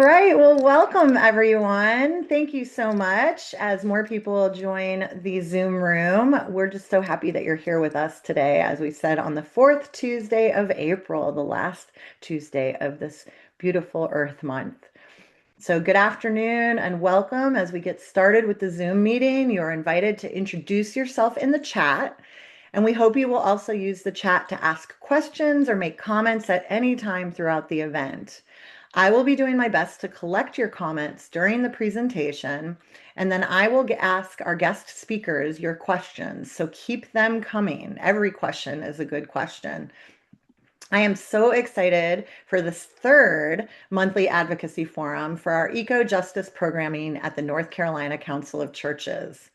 right. Well, welcome everyone. Thank you so much. As more people join the Zoom room, we're just so happy that you're here with us today, as we said, on the fourth Tuesday of April, the last Tuesday of this beautiful Earth Month. So, good afternoon and welcome. As we get started with the Zoom meeting, you're invited to introduce yourself in the chat. And we hope you will also use the chat to ask questions or make comments at any time throughout the event. I will be doing my best to collect your comments during the presentation, and then I will ask our guest speakers your questions. So keep them coming. Every question is a good question. I am so excited for this third monthly advocacy forum for our eco justice programming at the North Carolina Council of Churches.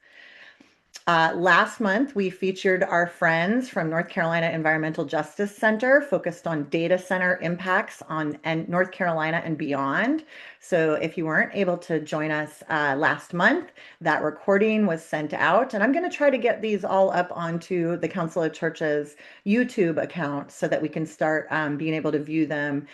Last month, we featured our friends from North Carolina Environmental Justice Center focused on data center impacts on North Carolina and beyond. So if you weren't able to join us last month, that recording was sent out. And I'm going to try to get these all up onto the Council of Churches YouTube account so that we can start being able to view them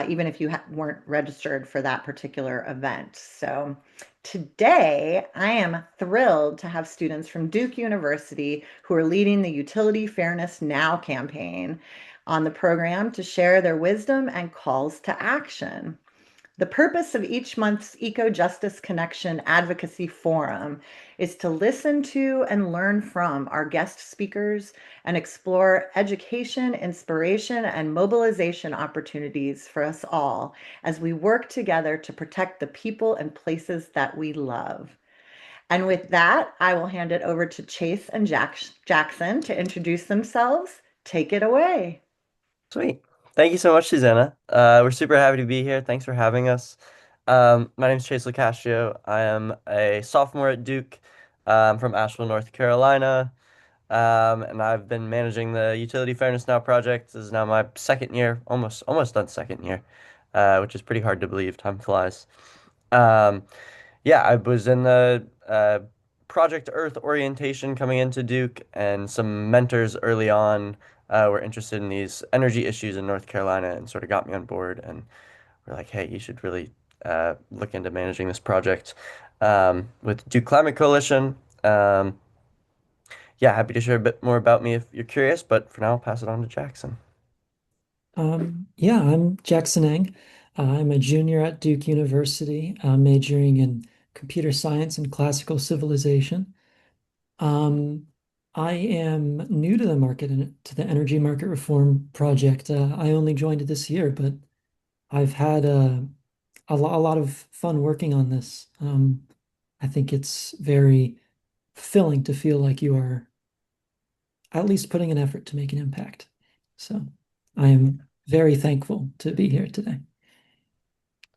even if you weren't registered for that particular event. So today, I am thrilled to have students from Duke University who are leading the Utility Fairness Now campaign on the program to share their wisdom and calls to action. The purpose of each month's Eco Justice Connection Advocacy Forum is to listen to and learn from our guest speakers and explore education, inspiration, and mobilization opportunities for us all as we work together to protect the people and places that we love. And with that, I will hand it over to Chase and Jackson to introduce themselves. Take it away. Sweet. Thank you so much, Susanna. We're super happy to be here. Thanks for having us. My name is Chase Locascio. I am a sophomore at Duke, from Asheville, North Carolina. And I've been managing the Utility Fairness Now project. This is now my second year, almost done second year, which is pretty hard to believe. Time flies. Um, yeah, I was in the Project Earth orientation coming into Duke, and some mentors early on were interested in these energy issues in North Carolina and sort of got me on board. And we're like, hey, you should really look into managing this project with Duke Climate Coalition. Um, yeah, happy to share a bit more about me if you're curious, but for now, I'll pass it on to Jackson. Yeah, I'm Jackson Engh. I'm a junior at Duke University, majoring in computer science and classical civilization. Um, I am new to the market and to the energy market reform project. I only joined it this year, but I've had a lot of fun working on this. I think it's very fulfilling to feel like you are at least putting an effort to make an impact. So I am very thankful to be here today.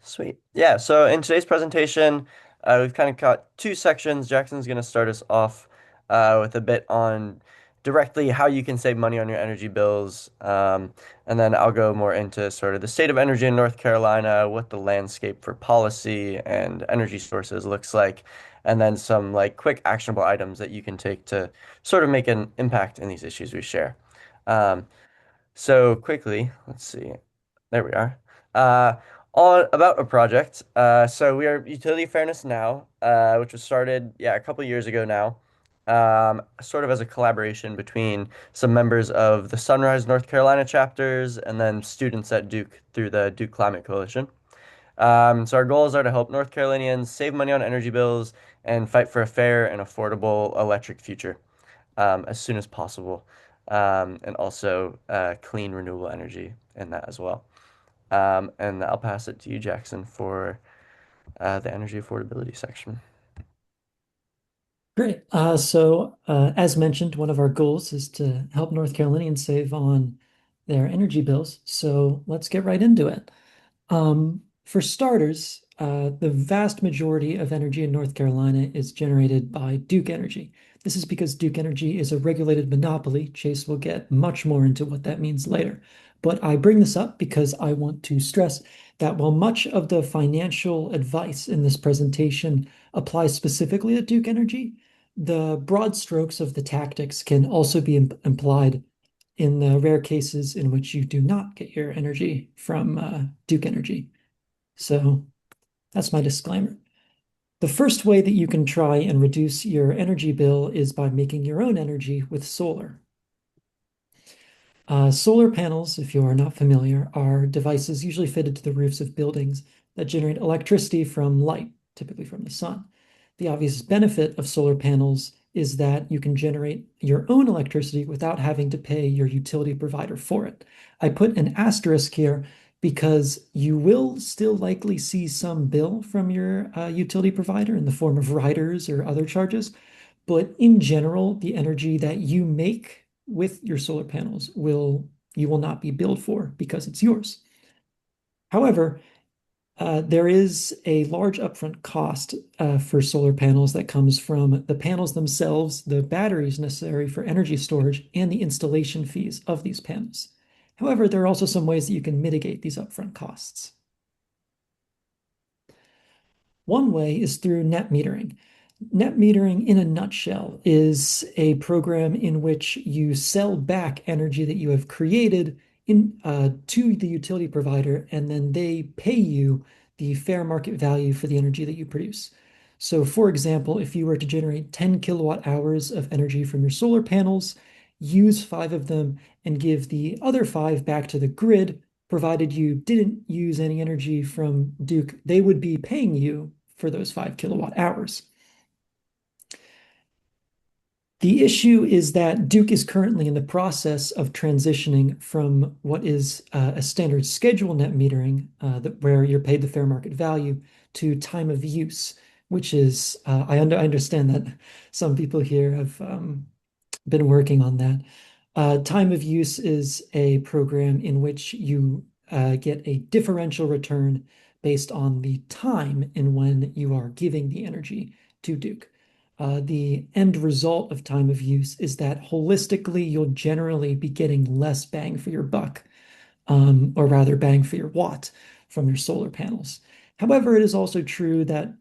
Sweet. Yeah, so in today's presentation, we've kind of got two sections. Jackson's going to start us off with a bit on directly how you can save money on your energy bills. And then I'll go more into sort of the state of energy in North Carolina, what the landscape for policy and energy sources looks like, and then some like quick actionable items that you can take to sort of make an impact in these issues we share. Um, so quickly, let's see. There we are. Uh, on about a project. So we are Utility Fairness Now, which was started, yeah, a couple years ago now, sort of as a collaboration between some members of the Sunrise, North Carolina chapters and then students at Duke through the Duke Climate Coalition. So our goals are to help North Carolinians save money on energy bills and fight for a fair and affordable electric future as soon as possible, and also clean renewable energy in that as well. And I'll pass it to you, Jackson, for the energy affordability section. Great. As mentioned, one of our goals is to help North Carolinians save on their energy bills. So, let's get right into it. For starters, the vast majority of energy in North Carolina is generated by Duke Energy. This is because Duke Energy is a regulated monopoly. Chase will get much more into what that means later. But I bring this up because I want to stress that while much of the financial advice in this presentation applies specifically to Duke Energy, the broad strokes of the tactics can also be implied in the rare cases in which you do not get your energy from Duke Energy. So That's my disclaimer. The first way that you can try and reduce your energy bill is by making your own energy with solar. Solar panels, if you are not familiar, are devices usually fitted to the roofs of buildings that generate electricity from light, typically from the sun. The obvious benefit of solar panels is that you can generate your own electricity without having to pay your utility provider for it. I put an asterisk here because you will still likely see some bill from your utility provider in the form of riders or other charges. But in general, the energy that you make with your solar panels you will not be billed for because it's yours. However, there is a large upfront cost for solar panels that comes from the panels themselves, the batteries necessary for energy storage, and the installation fees of these panels. However, there are also some ways that you can mitigate these upfront costs. One way is through net metering. Net metering, in a nutshell, is a program in which you sell back energy that you have created to the utility provider, and then they pay you the fair market value for the energy that you produce. So, for example, if you were to generate 10 kilowatt hours of energy from your solar panels, use 5 of them, and give the other 5 back to the grid, provided you didn't use any energy from Duke, they would be paying you for those 5 kilowatt hours. The issue is that Duke is currently in the process of transitioning from what is a standard schedule net metering, where you're paid the fair market value, to time of use, which is, I understand that some people here have been working on that. Time of use is a program in which you get a differential return based on the time in when you are giving the energy to Duke. The end result of time of use is that holistically, you'll generally be getting less bang for your buck, or rather bang for your watt from your solar panels. However, it is also true that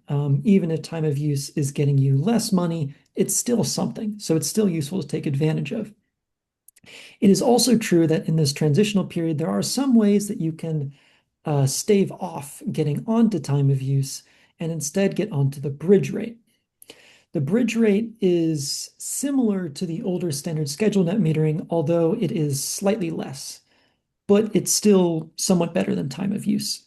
even if time of use is getting you less money, it's still something. So it's still useful to take advantage of. It is also true that in this transitional period, there are some ways that you can stave off getting onto time of use and instead get onto the bridge rate. The bridge rate is similar to the older standard schedule net metering, although it is slightly less, but it's still somewhat better than time of use.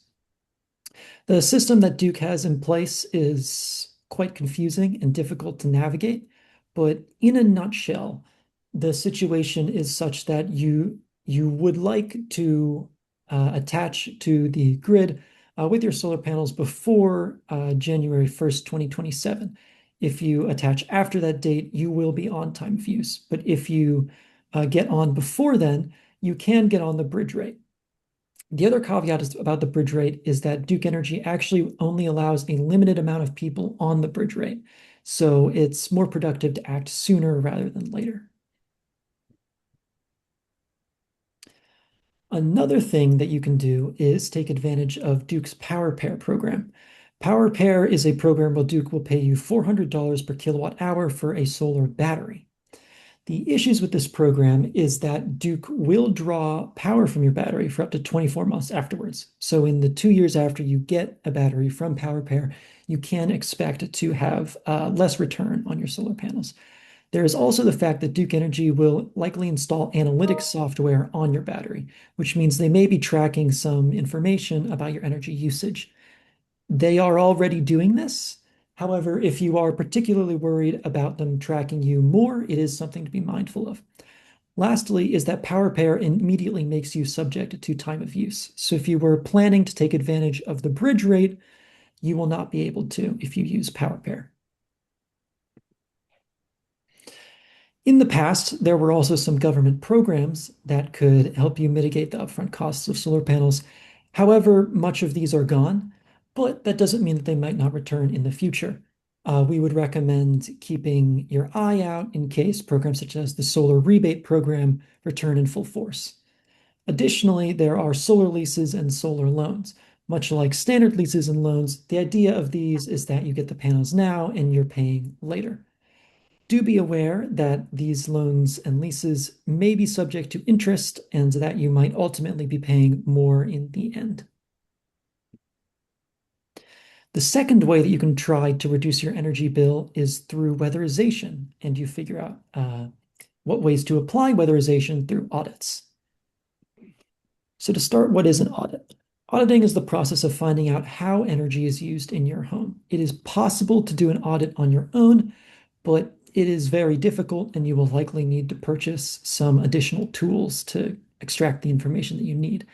The system that Duke has in place is quite confusing and difficult to navigate, but in a nutshell, the situation is such that you would like to attach to the grid with your solar panels before January 1st, 2027. If you attach after that date, you will be on time of use. But if you get on before then, you can get on the bridge rate. The other caveat about the bridge rate is that Duke Energy actually only allows a limited amount of people on the bridge rate. So it's more productive to act sooner rather than later. Another thing that you can do is take advantage of Duke's Power Pair program. Power Pair is a program where Duke will pay you $400 per kilowatt hour for a solar battery. The issues with this program is that Duke will draw power from your battery for up to 24 months afterwards. So in the 2 years after you get a battery from Power Pair, you can expect to have less return on your solar panels. There is also the fact that Duke Energy will likely install analytics software on your battery, which means they may be tracking some information about your energy usage. They are already doing this. However, if you are particularly worried about them tracking you more, it is something to be mindful of. Lastly, is that Power Pair immediately makes you subject to time of use. So if you were planning to take advantage of the bridge rate, you will not be able to if you use Power Pair. In the past, there were also some government programs that could help you mitigate the upfront costs of solar panels. However, much of these are gone, but that doesn't mean that they might not return in the future. We would recommend keeping your eye out in case programs such as the solar rebate program return in full force. Additionally, there are solar leases and solar loans. Much like standard leases and loans, the idea of these is that you get the panels now and you're paying later. Do be aware that these loans and leases may be subject to interest and that you might ultimately be paying more in the end. The second way that you can try to reduce your energy bill is through weatherization, and you figure out what ways to apply weatherization through audits. So to start, what is an audit? Auditing is the process of finding out how energy is used in your home. It is possible to do an audit on your own, but it is very difficult, and you will likely need to purchase some additional tools to extract the information that you need.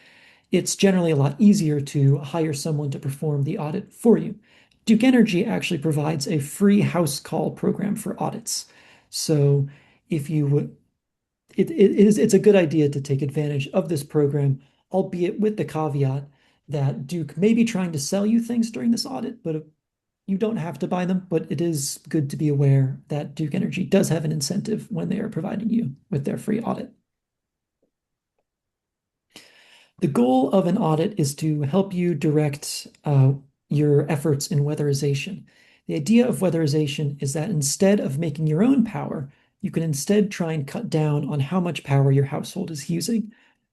It's generally a lot easier to hire someone to perform the audit for you. Duke Energy actually provides a free house call program for audits. So if you would, it's a good idea to take advantage of this program, albeit with the caveat that Duke may be trying to sell you things during this audit, but you don't have to buy them. But it is good to be aware that Duke Energy does have an incentive when they are providing you with their free audit. The goal of an audit is to help you direct your efforts in weatherization. The idea of weatherization is that instead of making your own power, you can instead try and cut down on how much power your household is using.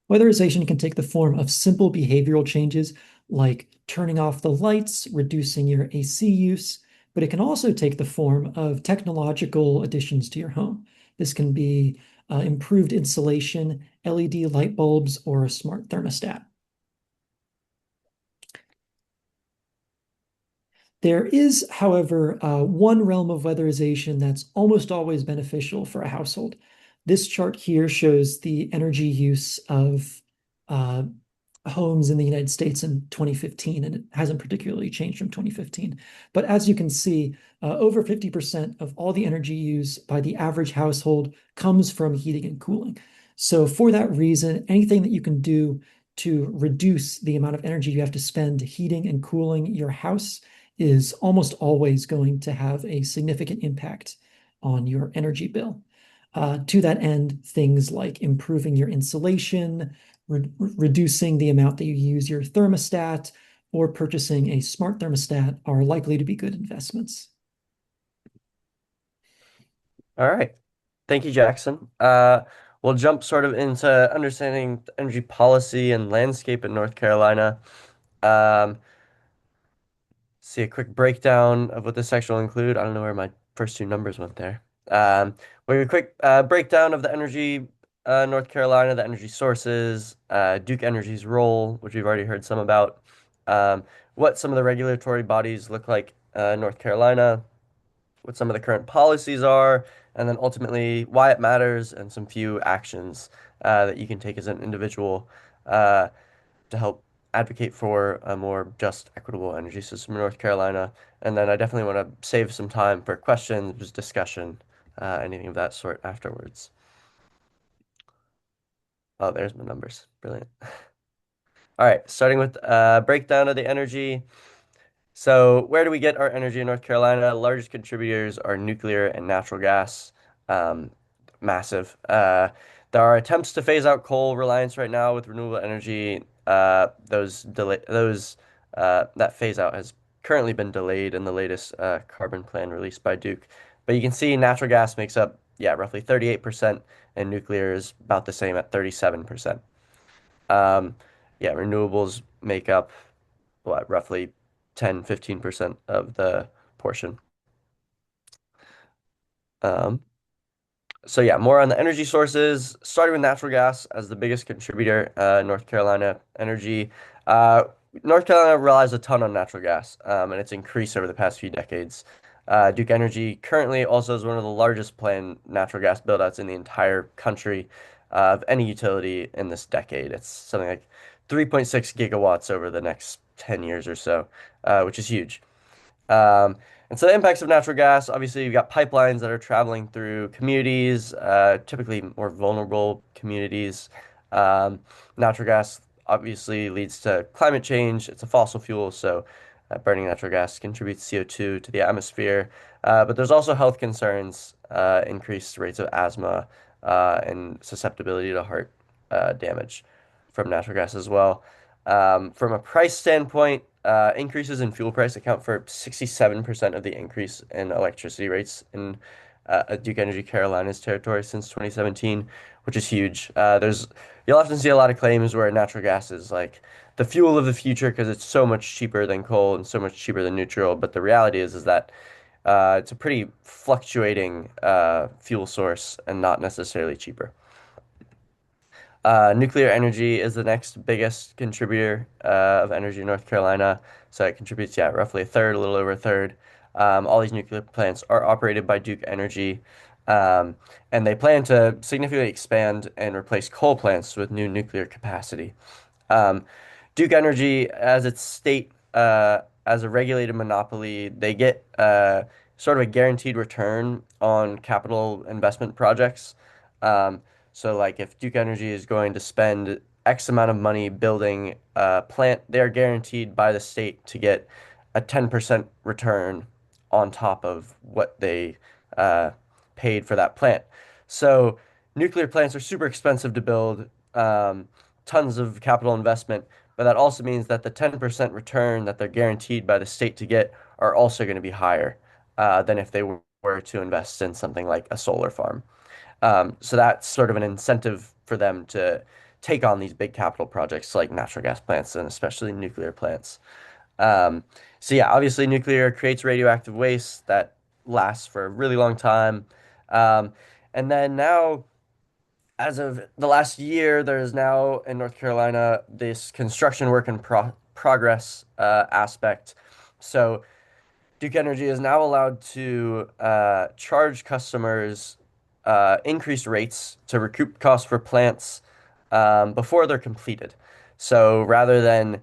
Weatherization can take the form of simple behavioral changes like turning off the lights, reducing your AC use, but it can also take the form of technological additions to your home. This can be improved insulation, LED light bulbs, or a smart thermostat. There is, however, one realm of weatherization that's almost always beneficial for a household. This chart here shows the energy use of uh, homes in the United States in 2015, and it hasn't particularly changed from 2015. But as you can see, over 50% of all the energy used by the average household comes from heating and cooling. So for that reason, anything that you can do to reduce the amount of energy you have to spend heating and cooling your house is almost always going to have a significant impact on your energy bill. To that end, things like improving your insulation, reducing the amount that you use your thermostat, or purchasing a smart thermostat are likely to be good investments. All right. Thank you, Jackson. We'll jump sort of into understanding energy policy and landscape in North Carolina. Um, See a quick breakdown of what this section will include. I don't know where my first two numbers went there. We have a quick breakdown of the energy North Carolina, the energy sources, Duke Energy's role, which we've already heard some about, what some of the regulatory bodies look like in North Carolina, what some of the current policies are, and then ultimately why it matters and some few actions that you can take as an individual uh, to help advocate for a more just, equitable energy system in North Carolina. And then I definitely want to save some time for questions, discussion, anything of that sort afterwards. Oh, there's my numbers. Brilliant. All right, starting with breakdown of the energy. So, where do we get our energy in North Carolina? Largest contributors are nuclear and natural gas. Um, Massive. There are attempts to phase out coal reliance right now with renewable energy. That phase out has currently been delayed in the latest carbon plan released by Duke. But you can see natural gas makes up, yeah, roughly 38%, and nuclear is about the same at 37%. Um, yeah, renewables make up what, roughly 10-15% of the portion. Um, so yeah, more on the energy sources, starting with natural gas as the biggest contributor, North Carolina energy. Uh, North Carolina relies a ton on natural gas, and it's increased over the past few decades. Duke Energy currently also is one of the largest planned natural gas buildouts in the entire country of any utility in this decade. It's something like 3.6 gigawatts over the next 10 years or so, which is huge. Um, and so the impacts of natural gas, obviously, you've got pipelines that are traveling through communities, typically more vulnerable communities. Um, Natural gas obviously leads to climate change. It's a fossil fuel, so burning natural gas contributes CO2 to the atmosphere. But there's also health concerns, increased rates of asthma, and susceptibility to heart damage from natural gas as well. From a price standpoint, increases in fuel price account for 67% of the increase in electricity rates in Duke Energy Carolinas territory since 2017, which is huge. You'll often see a lot of claims where natural gas is like the fuel of the future because it's so much cheaper than coal and so much cheaper than neutral. But the reality is that it's a pretty fluctuating fuel source and not necessarily cheaper. Nuclear energy is the next biggest contributor of energy in North Carolina. So it contributes, yeah, roughly a third, a little over a third. All these nuclear plants are operated by Duke Energy, um, and they plan to significantly expand and replace coal plants with new nuclear capacity. Um, Duke Energy, as its state, as a regulated monopoly, they get sort of a guaranteed return on capital investment projects. Um, so, like, if Duke Energy is going to spend X amount of money building a plant, they are guaranteed by the state to get a 10% return on top of what they uh, paid for that plant. So, nuclear plants are super expensive to build. Tons of capital investment, but that also means that the 10% return that they're guaranteed by the state to get are also going to be higher than if they were to invest in something like a solar farm. So that's sort of an incentive for them to take on these big capital projects like natural gas plants and especially nuclear plants. Um, so yeah, obviously nuclear creates radioactive waste that lasts for a really long time. Um, and then now as of the last year, there is now in North Carolina this construction work in progress aspect. So Duke Energy is now allowed to charge customers increased rates to recoup costs for plants before they're completed. So rather than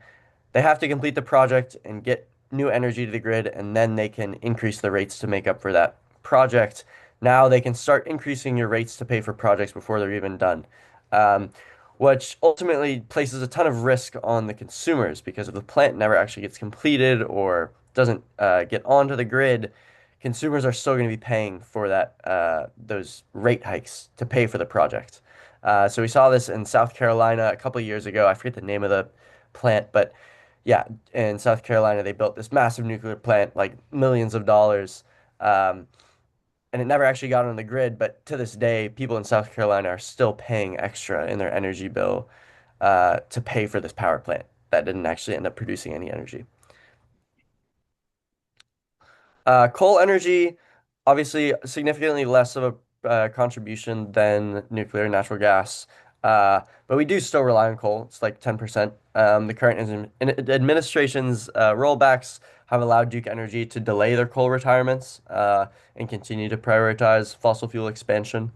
they have to complete the project and get new energy to the grid, and then they can increase the rates to make up for that project. Now they can start increasing your rates to pay for projects before they're even done, um, which ultimately places a ton of risk on the consumers because if the plant never actually gets completed or doesn't get onto the grid, consumers are still going to be paying for those rate hikes to pay for the project. So we saw this in South Carolina a couple of years ago. I forget the name of the plant, but yeah, in South Carolina, they built this massive nuclear plant, like millions of dollars, um, and it never actually got on the grid. But to this day, people in South Carolina are still paying extra in their energy bill to pay for this power plant that didn't actually end up producing any energy. Coal energy, obviously, significantly less of a contribution than nuclear and natural gas. But we do still rely on coal. It's like 10%. The current administration's rollbacks have allowed Duke Energy to delay their coal retirements and continue to prioritize fossil fuel expansion.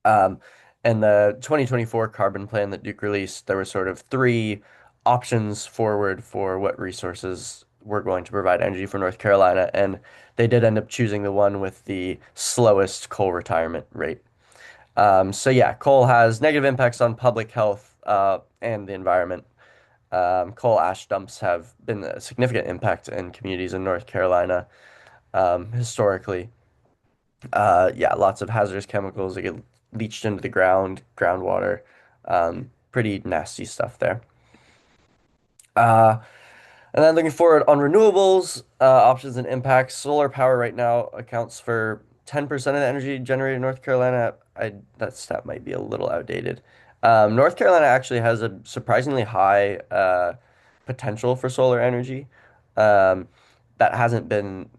Um, and the 2024 carbon plan that Duke released, there were sort of three options forward for what resources were going to provide energy for North Carolina, and they did end up choosing the one with the slowest coal retirement rate. So yeah, coal has negative impacts on public health and the environment. Coal ash dumps have been a significant impact in communities in North Carolina historically. Yeah, lots of hazardous chemicals that get leached into the groundwater. Pretty nasty stuff there. Uh, and then looking forward on renewables, options and impacts. Solar power right now accounts for 10% of the energy generated in North Carolina. That stat might be a little outdated. North Carolina actually has a surprisingly high potential for solar energy um, that hasn't been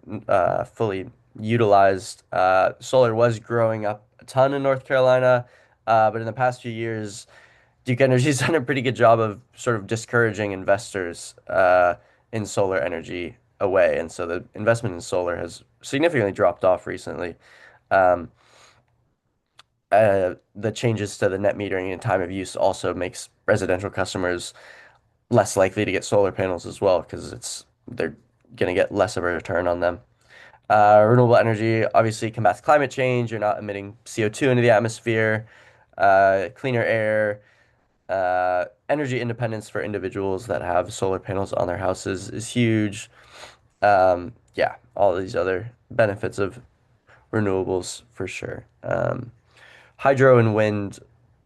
fully utilized. Solar was growing up a ton in North Carolina, but in the past few years, Duke Energy's done a pretty good job of sort of discouraging investors in solar energy away, and so the investment in solar has significantly dropped off recently. Um, the changes to the net metering and time of use also makes residential customers less likely to get solar panels as well because it's they're going to get less of a return on them. Renewable energy obviously combats climate change. You're not emitting CO2 into the atmosphere, cleaner air. Energy independence for individuals that have solar panels on their houses is huge. Yeah, all these other benefits of renewables for sure. Hydro and wind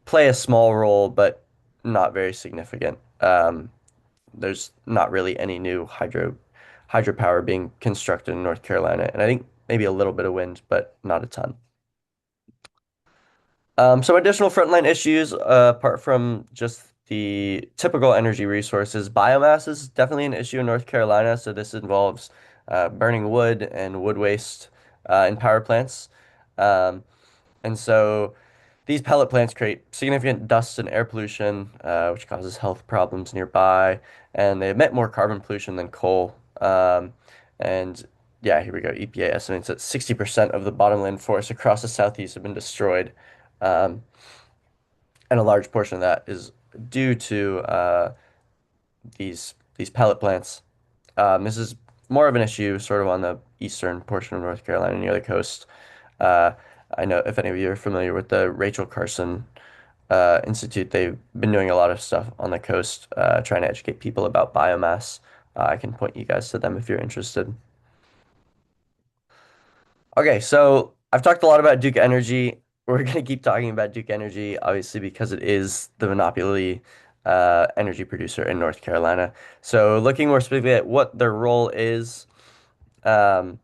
play a small role, but not very significant. There's not really any new hydropower being constructed in North Carolina, and I think maybe a little bit of wind, but not a ton. Some additional frontline issues, apart from just the typical energy resources, biomass is definitely an issue in North Carolina. So this involves burning wood and wood waste in power plants. Um, and so these pellet plants create significant dust and air pollution, which causes health problems nearby, and they emit more carbon pollution than coal. And yeah, here we go. EPA estimates that 60% of the bottomland forests across the southeast have been destroyed. Um, and a large portion of that is due to these pellet plants. This is more of an issue sort of on the eastern portion of North Carolina near the coast. Uh, I know if any of you are familiar with the Rachel Carson Institute, they've been doing a lot of stuff on the coast, trying to educate people about biomass. I can point you guys to them if you're interested. Okay, so I've talked a lot about Duke Energy. We're going to keep talking about Duke Energy, obviously, because it is the monopoly energy producer in North Carolina. So, looking more specifically at what their role is, um,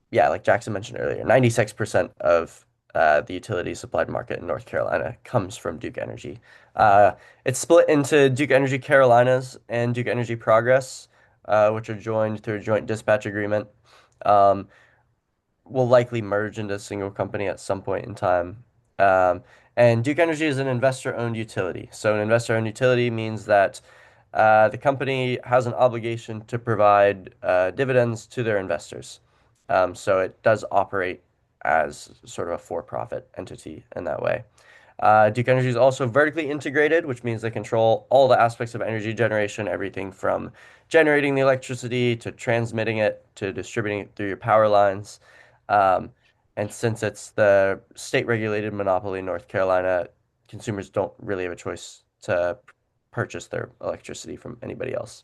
yeah, like Jackson mentioned earlier, 96% of the utility supplied market in North Carolina comes from Duke Energy. Uh, it's split into Duke Energy Carolinas and Duke Energy Progress, which are joined through a joint dispatch agreement. Um, will likely merge into a single company at some point in time. Um, and Duke Energy is an investor-owned utility. So an investor-owned utility means that the company has an obligation to provide dividends to their investors. So it does operate as sort of a for-profit entity in that way. Duke Energy is also vertically integrated, which means they control all the aspects of energy generation, everything from generating the electricity to transmitting it to distributing it through your power lines. Um, and since it's the state-regulated monopoly in North Carolina, consumers don't really have a choice to purchase their electricity from anybody else.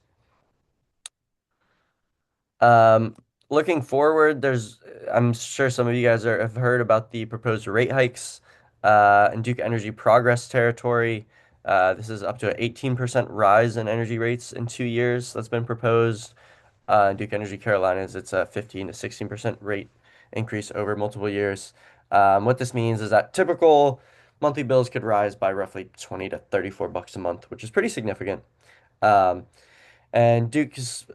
Um, Looking forward, I'm sure some of you guys have heard about the proposed rate hikes in Duke Energy Progress territory. This is up to an 18% rise in energy rates in 2 years that's been proposed. Duke Energy Carolinas, it's a 15 to 16% rate increase over multiple years. What this means is that typical monthly bills could rise by roughly 20 to 34 bucks a month, which is pretty significant. Um, and Duke's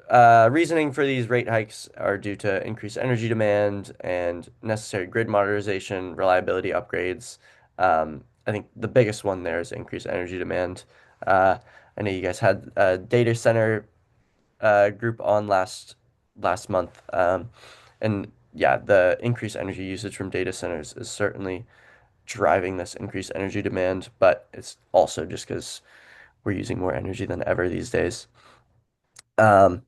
reasoning for these rate hikes are due to increased energy demand and necessary grid modernization, reliability upgrades. I think the biggest one there is increased energy demand. Uh, I know you guys had a data center group on last month, and yeah, the increased energy usage from data centers is certainly driving this increased energy demand, but it's also just because we're using more energy than ever these days. Um,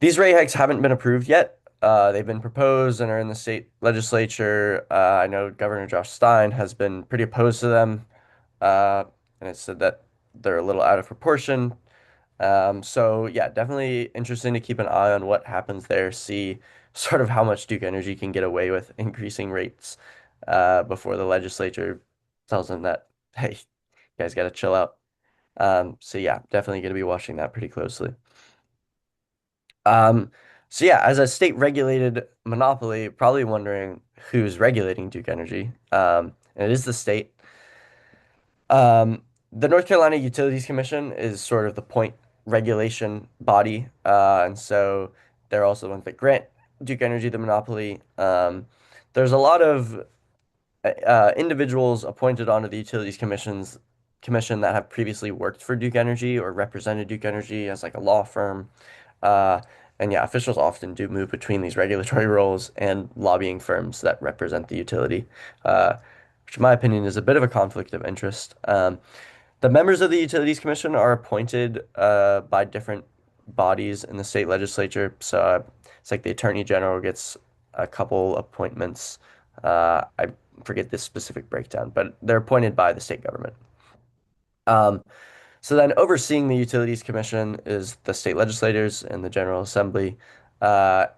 these rate hikes haven't been approved yet. They've been proposed and are in the state legislature. I know Governor Josh Stein has been pretty opposed to them, uh, and it said that they're a little out of proportion. So yeah, definitely interesting to keep an eye on what happens there, see sort of how much Duke Energy can get away with increasing rates before the legislature tells them that, hey, you guys got to chill out. So yeah, definitely going to be watching that pretty closely. Um, so yeah, as a state regulated monopoly, probably wondering who's regulating Duke Energy. And it is the state. Um, the North Carolina Utilities Commission is sort of the point regulation body, and so they're also the ones that grant Duke Energy the monopoly. There's a lot of individuals appointed onto the Utilities Commission that have previously worked for Duke Energy or represented Duke Energy as like a law firm. Uh, and yeah, officials often do move between these regulatory roles and lobbying firms that represent the utility, uh, which in my opinion is a bit of a conflict of interest. The members of the Utilities Commission are appointed by different bodies in the state legislature. So it's like the Attorney General gets a couple appointments. I forget this specific breakdown, but they're appointed by the state government. Um, so then overseeing the Utilities Commission is the state legislators and the General Assembly,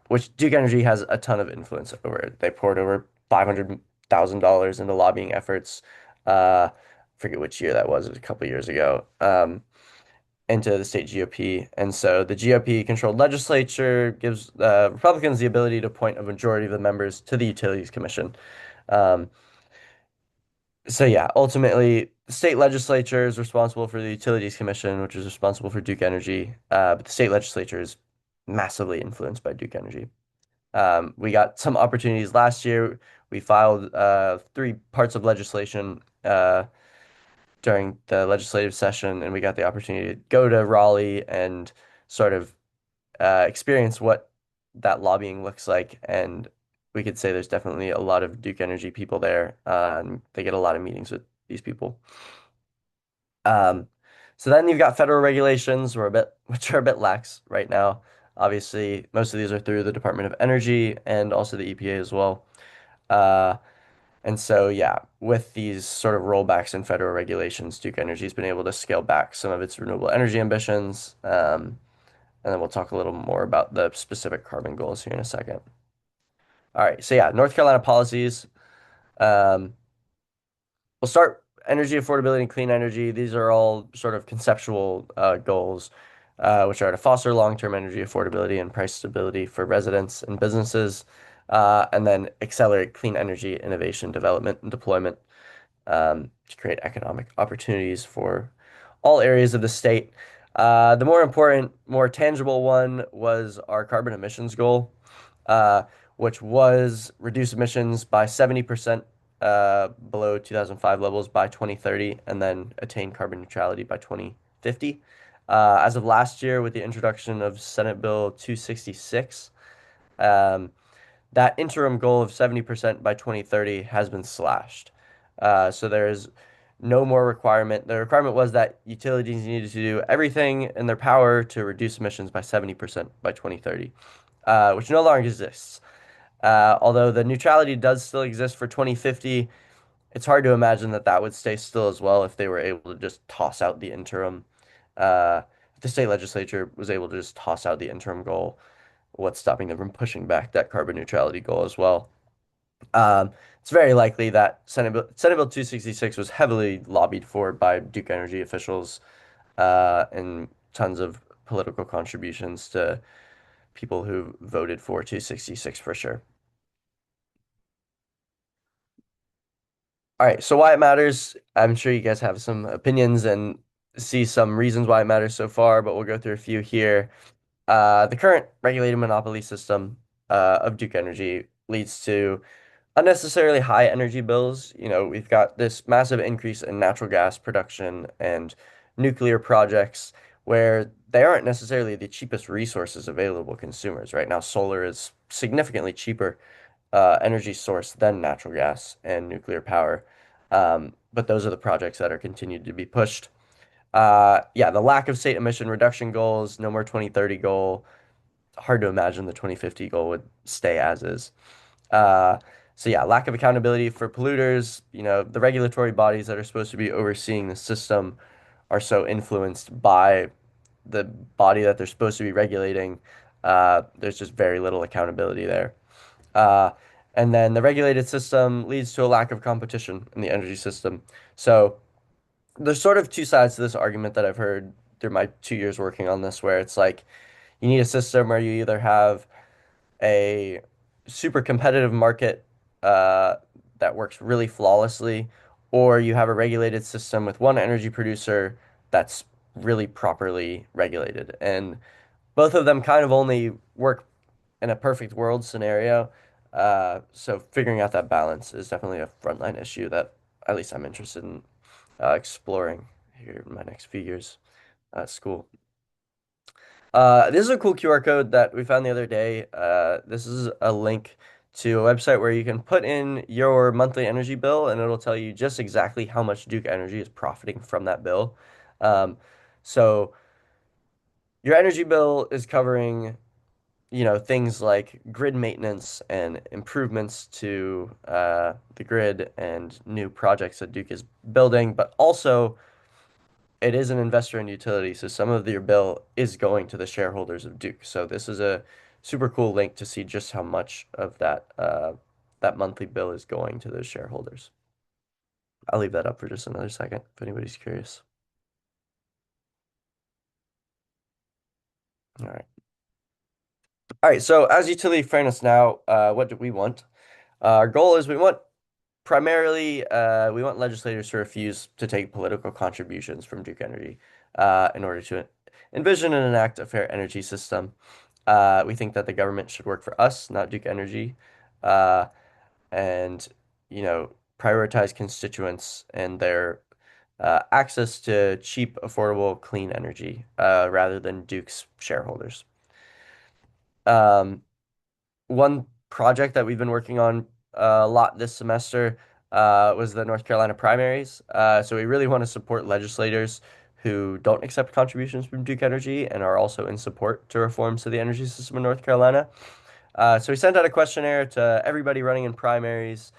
which Duke Energy has a ton of influence over it. They poured over $500,000 into lobbying efforts. Forget which year that was, it was a couple years ago. into the state GOP. And so the GOP controlled legislature gives Republicans the ability to appoint a majority of the members to the Utilities Commission. Um, so yeah, ultimately, the state legislature is responsible for the Utilities Commission, which is responsible for Duke Energy. But the state legislature is massively influenced by Duke Energy. We got some opportunities last year. We filed three parts of legislation during the legislative session, and we got the opportunity to go to Raleigh and sort of experience what that lobbying looks like. And we could say there's definitely a lot of Duke Energy people there. And they get a lot of meetings with these people. Um, so then you've got federal regulations, which are a bit lax right now. Obviously, most of these are through the Department of Energy and also the EPA as well. Uh, and so, yeah, with these sort of rollbacks in federal regulations, Duke Energy's been able to scale back some of its renewable energy ambitions. And then we'll talk a little more about the specific carbon goals here in a second. All right, so yeah, North Carolina policies. Um, we'll start energy affordability and clean energy. These are all sort of conceptual goals, which are to foster long-term energy affordability and price stability for residents and businesses, and then accelerate clean energy innovation, development, and deployment to create economic opportunities for all areas of the state. The more important, more tangible one was our carbon emissions goal, uh, which was reduce emissions by 70% below 2005 levels by 2030, and then attain carbon neutrality by 2050. As of last year, with the introduction of Senate Bill 266, um, that interim goal of 70% by 2030 has been slashed. So there's no more requirement. The requirement was that utilities needed to do everything in their power to reduce emissions by 70% by 2030, which no longer exists. Although the neutrality does still exist for 2050, it's hard to imagine that that would stay still as well if they were able to just toss out the interim. If the state legislature was able to just toss out the interim goal, what's stopping them from pushing back that carbon neutrality goal as well? Um, it's very likely that Senate Bill 266 was heavily lobbied for by Duke Energy officials and tons of political contributions to people who voted for 266 for sure. All right, so why it matters. I'm sure you guys have some opinions and see some reasons why it matters so far, but we'll go through a few here. The current regulated monopoly system of Duke Energy leads to unnecessarily high energy bills. You know, we've got this massive increase in natural gas production and nuclear projects where they aren't necessarily the cheapest resources available to consumers. Right now, solar is significantly cheaper energy source than natural gas and nuclear power. But those are the projects that are continued to be pushed. Yeah, the lack of state emission reduction goals, no more 2030 goal. Hard to imagine the 2050 goal would stay as is. Uh, so yeah, lack of accountability for polluters. You know, the regulatory bodies that are supposed to be overseeing the system are so influenced by the body that they're supposed to be regulating. There's just very little accountability there. Uh, and then the regulated system leads to a lack of competition in the energy system. So there's sort of two sides to this argument that I've heard through my 2 years working on this, where it's like you need a system where you either have a super competitive market uh, that works really flawlessly, or you have a regulated system with one energy producer that's really properly regulated. And both of them kind of only work in a perfect world scenario. So figuring out that balance is definitely a frontline issue that at least I'm interested in exploring here in my next few years at school. This is a cool QR code that we found the other day. This is a link to a website where you can put in your monthly energy bill and it'll tell you just exactly how much Duke Energy is profiting from that bill. Um, so your energy bill is covering, you know, things like grid maintenance and improvements to the grid and new projects that Duke is building, but also it is an investor in utility, so some of your bill is going to the shareholders of Duke. So this is a super cool link to see just how much of that monthly bill is going to those shareholders. I'll leave that up for just another second if anybody's curious. All right. All right. So as utility fairness now, what do we want? Our goal is we want legislators to refuse to take political contributions from Duke Energy in order to envision and enact a fair energy system. We think that the government should work for us, not Duke Energy, uh, and prioritize constituents and their access to cheap, affordable, clean energy rather than Duke's shareholders. Um, One project that we've been working on a lot this semester was the North Carolina primaries. So we really want to support legislators who don't accept contributions from Duke Energy and are also in support to reforms to the energy system in North Carolina. So we sent out a questionnaire to everybody running in primaries,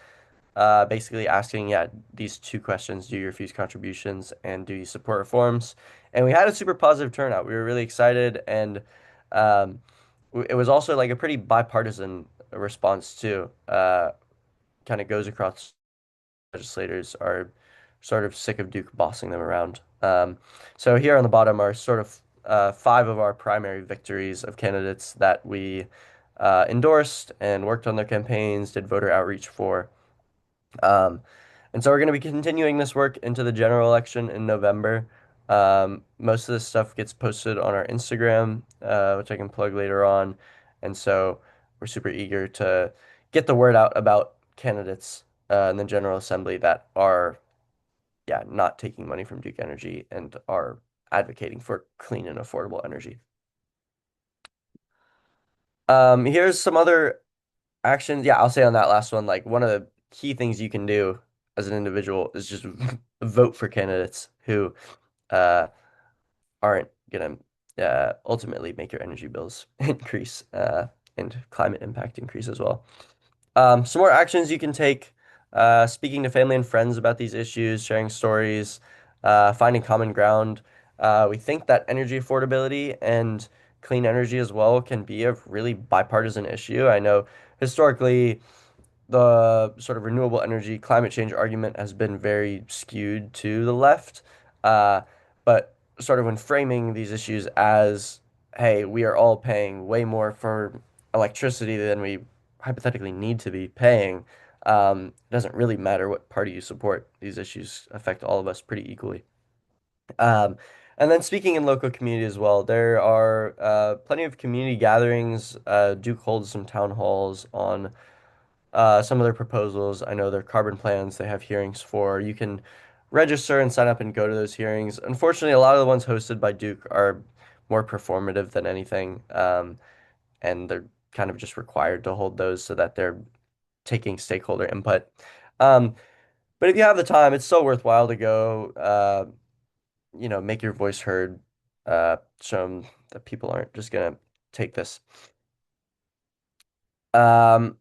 basically asking, yeah, these two questions: do you refuse contributions and do you support reforms? And we had a super positive turnout. We were really excited, and um, it was also like a pretty bipartisan response too. Kind of goes across legislators are sort of sick of Duke bossing them around. So here on the bottom are sort of five of our primary victories of candidates that we endorsed and worked on their campaigns, did voter outreach for. Um, and so we're going to be continuing this work into the general election in November. Most of this stuff gets posted on our Instagram, which I can plug later on. And so we're super eager to get the word out about candidates in the General Assembly that are, yeah, not taking money from Duke Energy and are advocating for clean and affordable energy. Here's some other actions. Yeah, I'll say on that last one, like one of the key things you can do as an individual is just vote for candidates who uh, aren't gonna ultimately make your energy bills increase and climate impact increase as well. Some more actions you can take: speaking to family and friends about these issues, sharing stories, finding common ground. We think that energy affordability and clean energy as well can be a really bipartisan issue. I know historically the sort of renewable energy climate change argument has been very skewed to the left. Uh, but sort of when framing these issues as, hey, we are all paying way more for electricity than we hypothetically need to be paying, it doesn't really matter what party you support. These issues affect all of us pretty equally. Um, and then speaking in local community as well, there are plenty of community gatherings. Duke holds some town halls on some of their proposals. I know their carbon plans they have hearings for. You can register and sign up and go to those hearings. Unfortunately, a lot of the ones hosted by Duke are more performative than anything, and they're kind of just required to hold those so that they're taking stakeholder input. Um, but if you have the time, it's still worthwhile to go. Make your voice heard. Show 'em that people aren't just gonna take this. Um,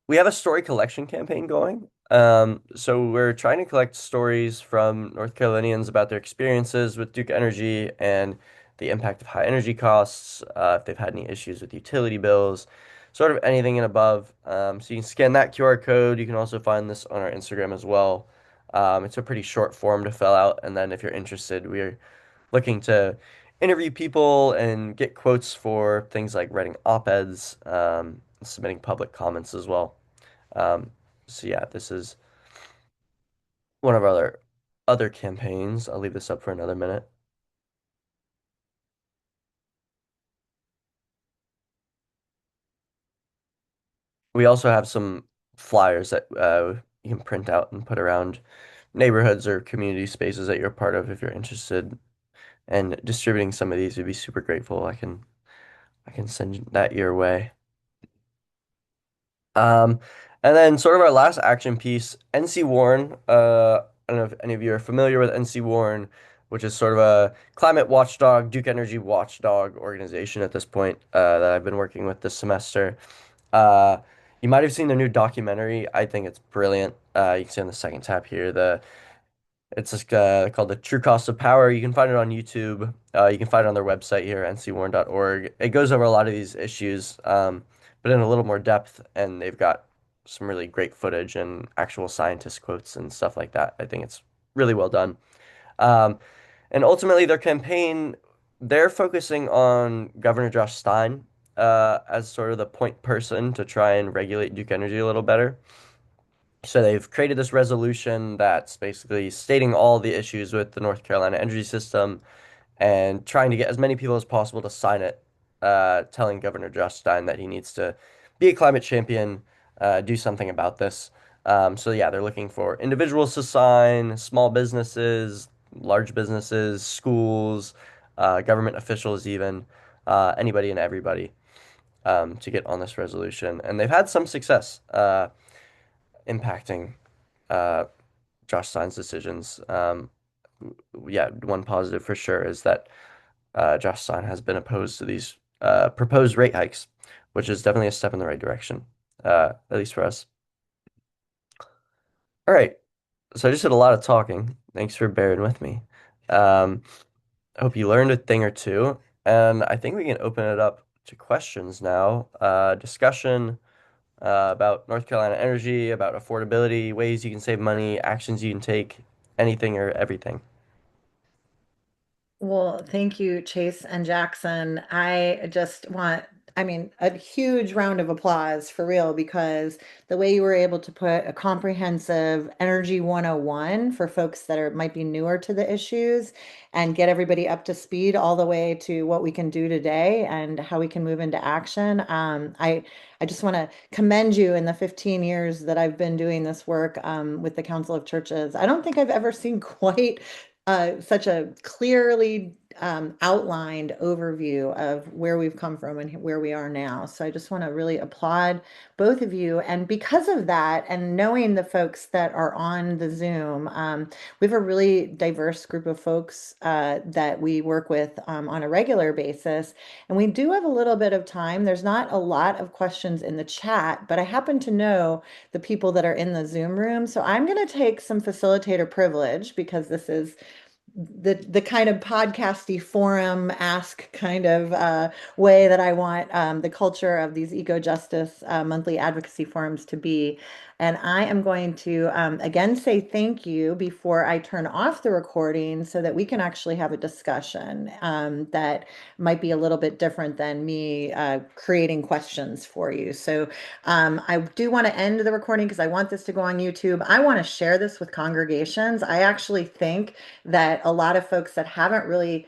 we have a story collection campaign going. So we're trying to collect stories from North Carolinians about their experiences with Duke Energy and the impact of high energy costs, if they've had any issues with utility bills, sort of anything and above. So you can scan that QR code. You can also find this on our Instagram as well. It's a pretty short form to fill out, and then if you're interested, we're looking to interview people and get quotes for things like writing op-eds, submitting public comments as well. Um, so yeah, this is one of our other campaigns. I'll leave this up for another minute. We also have some flyers that you can print out and put around neighborhoods or community spaces that you're a part of if you're interested. And distributing some of these would be super grateful. I can send that your way. Um, and then sort of our last action piece, NC Warren. I don't know if any of you are familiar with NC Warren, which is sort of a climate watchdog, Duke Energy watchdog organization at this point that I've been working with this semester. Uh, you might have seen their new documentary. I think it's brilliant. You can see on the second tab here it's just called The True Cost of Power. You can find it on YouTube. You can find it on their website here, ncwarren.org. It goes over a lot of these issues, but in a little more depth, and they've got some really great footage and actual scientist quotes and stuff like that. I think it's really well done. Um, and ultimately, their campaign they're focusing on Governor Josh Stein as sort of the point person to try and regulate Duke Energy a little better. So they've created this resolution that's basically stating all the issues with the North Carolina energy system and trying to get as many people as possible to sign it, telling Governor Josh Stein that he needs to be a climate champion, do something about this. So yeah, they're looking for individuals to sign, small businesses, large businesses, schools, government officials, even anybody and everybody to get on this resolution. And they've had some success impacting uh, Josh Stein's decisions. Yeah, one positive for sure is that Josh Stein has been opposed to these proposed rate hikes, which is definitely a step in the right direction, at least for us. All right, so I just did a lot of talking. Thanks for bearing with me. Um, I hope you learned a thing or two, and I think we can open it up to questions now. Discussion about North Carolina energy, about affordability, ways you can save money, actions you can take, anything or everything. Well, thank you, Chase and Jackson. I just want, I mean, a huge round of applause for real because the way you were able to put a comprehensive Energy 101 for folks that are might be newer to the issues and get everybody up to speed all the way to what we can do today and how we can move into action. I just want to commend you in the 15 years that I've been doing this work with the Council of Churches. I don't think I've ever seen quite such a clearly outlined overview of where we've come from and where we are now. So I just want to really applaud both of you. And because of that, and knowing the folks that are on the Zoom, we have a really diverse group of folks that we work with on a regular basis. And we do have a little bit of time. There's not a lot of questions in the chat, but I happen to know the people that are in the Zoom room. So I'm going to take some facilitator privilege because this is the kind of podcasty forum ask kind of way that I want the culture of these eco justice monthly advocacy forums to be. And I am going to again say thank you before I turn off the recording so that we can actually have a discussion that might be a little bit different than me creating questions for you. So I do want to end the recording because I want this to go on YouTube. I want to share this with congregations. I actually think that a lot of folks that haven't really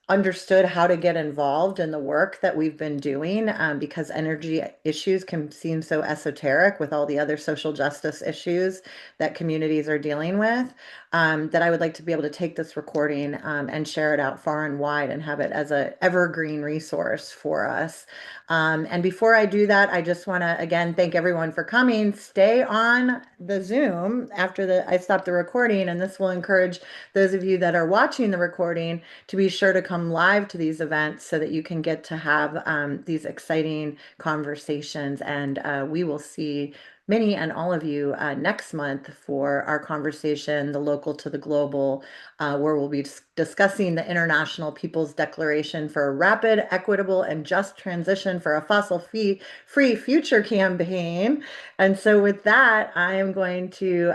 understood how to get involved in the work that we've been doing because energy issues can seem so esoteric with all the other social justice issues that communities are dealing with, that I would like to be able to take this recording and share it out far and wide and have it as an evergreen resource for us. And before I do that, I just want to again thank everyone for coming. Stay on the Zoom after I stop the recording, and this will encourage those of you that are watching the recording to be sure to come live to these events so that you can get to have these exciting conversations. And we will see many and all of you next month for our conversation, The Local to the Global, where we'll be discussing the International People's Declaration for a Rapid, Equitable, and Just Transition for a Fossil-Free Future campaign. And so with that, I am going to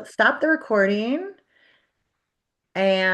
stop the recording and